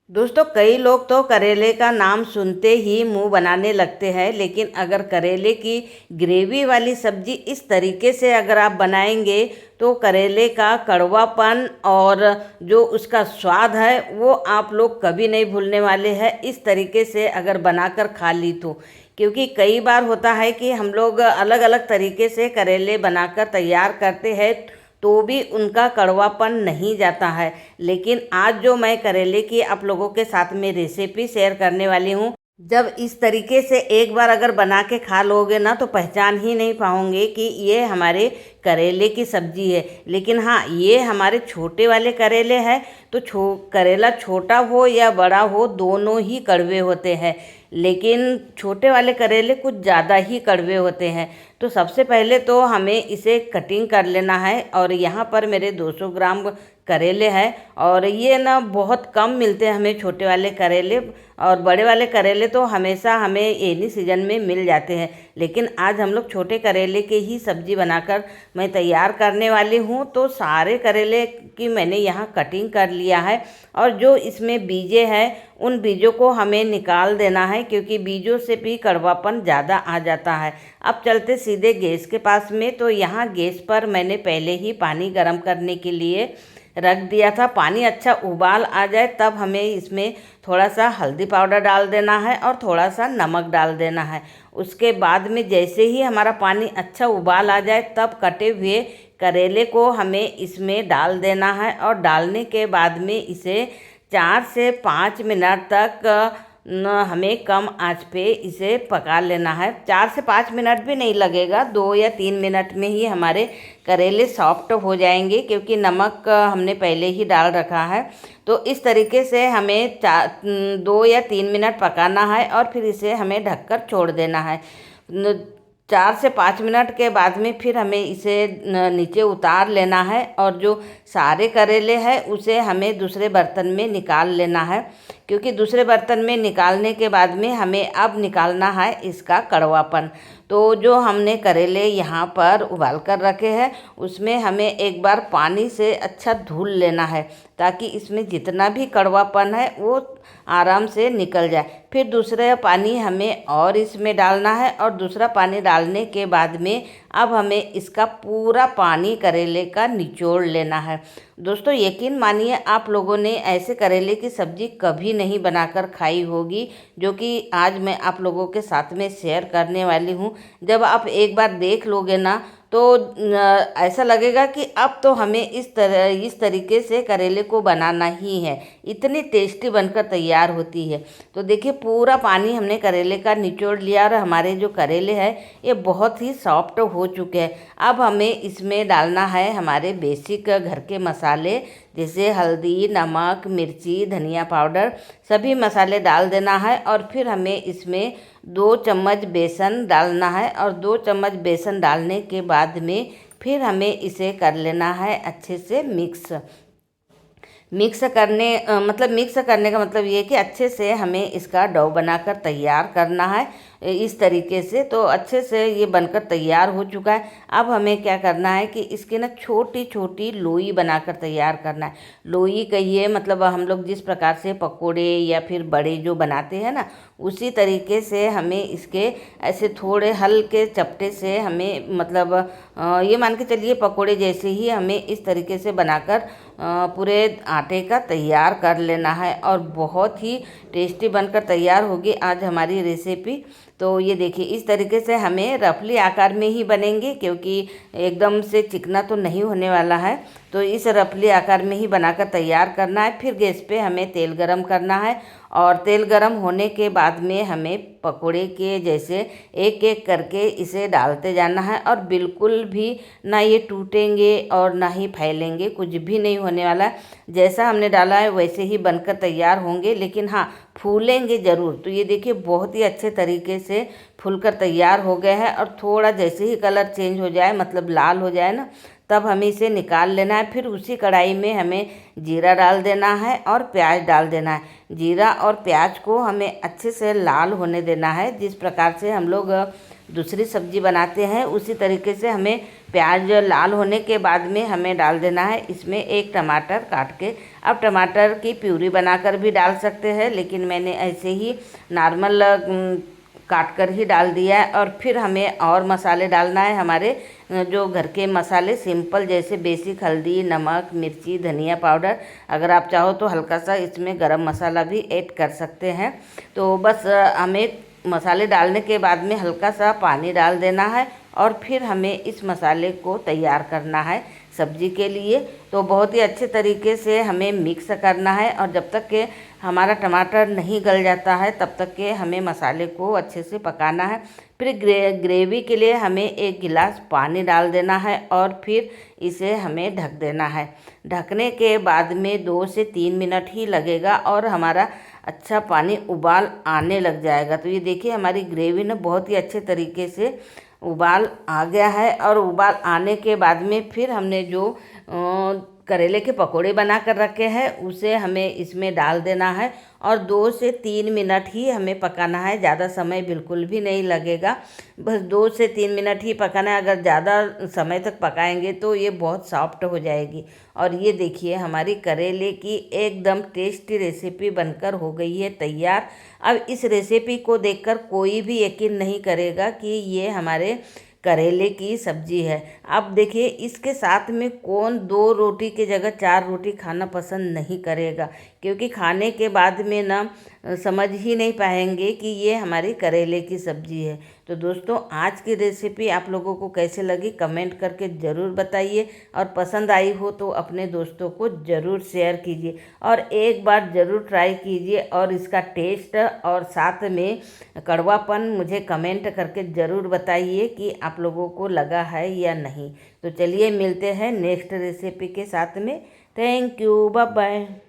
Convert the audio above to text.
दोस्तों, कई लोग तो करेले का नाम सुनते ही मुंह बनाने लगते हैं, लेकिन अगर करेले की ग्रेवी वाली सब्जी इस तरीके से अगर आप बनाएंगे तो करेले का कड़वापन और जो उसका स्वाद है वो आप लोग कभी नहीं भूलने वाले हैं। इस तरीके से अगर बनाकर खा ली तो, क्योंकि कई बार होता है कि हम लोग अलग अलग तरीके से करेले बनाकर तैयार करते हैं तो भी उनका कड़वापन नहीं जाता है। लेकिन आज जो मैं करेले की आप लोगों के साथ में रेसिपी शेयर करने वाली हूँ, जब इस तरीके से एक बार अगर बना के खा लोगे ना तो पहचान ही नहीं पाओगे कि ये हमारे करेले की सब्जी है। लेकिन हाँ, ये हमारे छोटे वाले करेले हैं तो करेला छोटा हो या बड़ा हो दोनों ही कड़वे होते हैं, लेकिन छोटे वाले करेले कुछ ज़्यादा ही कड़वे होते हैं। तो सबसे पहले तो हमें इसे कटिंग कर लेना है। और यहाँ पर मेरे 200 ग्राम करेले हैं और ये ना बहुत कम मिलते हैं हमें छोटे वाले करेले, और बड़े वाले करेले तो हमेशा हमें एनी सीजन में मिल जाते हैं। लेकिन आज हम लोग छोटे करेले की ही सब्ज़ी बनाकर मैं तैयार करने वाली हूँ। तो सारे करेले की मैंने यहाँ कटिंग कर लिया है और जो इसमें बीजे हैं उन बीजों को हमें निकाल देना है, क्योंकि बीजों से भी कड़वापन ज़्यादा आ जाता है। अब चलते सीधे गैस के पास में। तो यहाँ गैस पर मैंने पहले ही पानी गर्म करने के लिए रख दिया था। पानी अच्छा उबाल आ जाए तब हमें इसमें थोड़ा सा हल्दी पाउडर डाल देना है और थोड़ा सा नमक डाल देना है। उसके बाद में जैसे ही हमारा पानी अच्छा उबाल आ जाए तब कटे हुए करेले को हमें इसमें डाल देना है। और डालने के बाद में इसे 4 से 5 मिनट तक हमें कम आंच पे इसे पका लेना है। 4 से 5 मिनट भी नहीं लगेगा, 2 या 3 मिनट में ही हमारे करेले सॉफ्ट हो जाएंगे, क्योंकि नमक हमने पहले ही डाल रखा है। तो इस तरीके से हमें 2 या 3 मिनट पकाना है और फिर इसे हमें ढककर छोड़ देना है। 4 से 5 मिनट के बाद में फिर हमें इसे नीचे उतार लेना है और जो सारे करेले हैं उसे हमें दूसरे बर्तन में निकाल लेना है, क्योंकि दूसरे बर्तन में निकालने के बाद में हमें अब निकालना है इसका कड़वापन। तो जो हमने करेले यहाँ पर उबाल कर रखे हैं उसमें हमें एक बार पानी से अच्छा धुल लेना है, ताकि इसमें जितना भी कड़वापन है वो आराम से निकल जाए। फिर दूसरा पानी हमें और इसमें डालना है और दूसरा पानी डालने के बाद में अब हमें इसका पूरा पानी करेले का निचोड़ लेना है। दोस्तों, यकीन मानिए आप लोगों ने ऐसे करेले की सब्ज़ी कभी नहीं बनाकर खाई होगी, जो कि आज मैं आप लोगों के साथ में शेयर करने वाली हूँ। जब आप एक बार देख लोगे ना तो ऐसा लगेगा कि अब तो हमें इस तरीके से करेले को बनाना ही है, इतनी टेस्टी बनकर तैयार होती है। तो देखिए, पूरा पानी हमने करेले का निचोड़ लिया और हमारे जो करेले हैं ये बहुत ही सॉफ्ट हो चुके हैं। अब हमें इसमें डालना है हमारे बेसिक घर के मसाले, जैसे हल्दी, नमक, मिर्ची, धनिया पाउडर, सभी मसाले डाल देना है। और फिर हमें इसमें 2 चम्मच बेसन डालना है और 2 चम्मच बेसन डालने के बाद में फिर हमें इसे कर लेना है अच्छे से मिक्स मिक्स करने का मतलब ये है कि अच्छे से हमें इसका डो बनाकर तैयार करना है इस तरीके से। तो अच्छे से ये बनकर तैयार हो चुका है। अब हमें क्या करना है कि इसके ना छोटी छोटी लोई बनाकर तैयार करना है। लोई कहिए, मतलब हम लोग जिस प्रकार से पकोड़े या फिर बड़े जो बनाते हैं ना, उसी तरीके से हमें इसके ऐसे थोड़े हल्के चपटे से हमें ये मान के चलिए पकोड़े जैसे ही हमें इस तरीके से बनाकर पूरे आटे का तैयार कर लेना है और बहुत ही टेस्टी बनकर तैयार होगी आज हमारी रेसिपी। तो ये देखिए, इस तरीके से हमें रफली आकार में ही बनेंगे, क्योंकि एकदम से चिकना तो नहीं होने वाला है। तो इस रफली आकार में ही बनाकर तैयार करना है। फिर गैस पे हमें तेल गरम करना है और तेल गरम होने के बाद में हमें पकोड़े के जैसे एक एक करके इसे डालते जाना है और बिल्कुल भी ना ये टूटेंगे और ना ही फैलेंगे, कुछ भी नहीं होने वाला। जैसा हमने डाला है वैसे ही बनकर तैयार होंगे, लेकिन हाँ, फूलेंगे ज़रूर। तो ये देखिए, बहुत ही अच्छे तरीके से फूलकर तैयार हो गए हैं। और थोड़ा जैसे ही कलर चेंज हो जाए, मतलब लाल हो जाए ना, तब हमें इसे निकाल लेना है। फिर उसी कढ़ाई में हमें जीरा डाल देना है और प्याज डाल देना है। जीरा और प्याज को हमें अच्छे से लाल होने देना है। जिस प्रकार से हम लोग दूसरी सब्जी बनाते हैं उसी तरीके से हमें प्याज लाल होने के बाद में हमें डाल देना है इसमें एक टमाटर काट के आप टमाटर की प्यूरी बनाकर भी डाल सकते हैं, लेकिन मैंने ऐसे ही नॉर्मल काट कर ही डाल दिया है। और फिर हमें और मसाले डालना है, हमारे जो घर के मसाले सिंपल, जैसे बेसिक हल्दी, नमक, मिर्ची, धनिया पाउडर। अगर आप चाहो तो हल्का सा इसमें गरम मसाला भी ऐड कर सकते हैं। तो बस हमें मसाले डालने के बाद में हल्का सा पानी डाल देना है और फिर हमें इस मसाले को तैयार करना है सब्जी के लिए। तो बहुत ही अच्छे तरीके से हमें मिक्स करना है और जब तक के हमारा टमाटर नहीं गल जाता है तब तक के हमें मसाले को अच्छे से पकाना है। फिर ग्रेवी के लिए हमें 1 गिलास पानी डाल देना है और फिर इसे हमें ढक देना है। ढकने के बाद में 2 से 3 मिनट ही लगेगा और हमारा अच्छा पानी उबाल आने लग जाएगा। तो ये देखिए हमारी ग्रेवी ना बहुत ही अच्छे तरीके से उबाल आ गया है। और उबाल आने के बाद में फिर हमने जो करेले के पकोड़े बना कर रखे हैं उसे हमें इसमें डाल देना है और 2 से 3 मिनट ही हमें पकाना है। ज़्यादा समय बिल्कुल भी नहीं लगेगा, बस 2 से 3 मिनट ही पकाना है। अगर ज़्यादा समय तक पकाएंगे तो ये बहुत सॉफ्ट हो जाएगी। और ये देखिए हमारी करेले की एकदम टेस्टी रेसिपी बनकर हो गई है तैयार। अब इस रेसिपी को देखकर कोई भी यकीन नहीं करेगा कि ये हमारे करेले की सब्जी है। अब देखिए इसके साथ में कौन 2 रोटी की जगह 4 रोटी खाना पसंद नहीं करेगा, क्योंकि खाने के बाद में ना समझ ही नहीं पाएंगे कि ये हमारी करेले की सब्जी है। तो दोस्तों आज की रेसिपी आप लोगों को कैसे लगी कमेंट करके ज़रूर बताइए और पसंद आई हो तो अपने दोस्तों को ज़रूर शेयर कीजिए और एक बार ज़रूर ट्राई कीजिए और इसका टेस्ट और साथ में कड़वापन मुझे कमेंट करके ज़रूर बताइए कि आप लोगों को लगा है या नहीं। तो चलिए मिलते हैं नेक्स्ट रेसिपी के साथ में। Thank you, bye bye.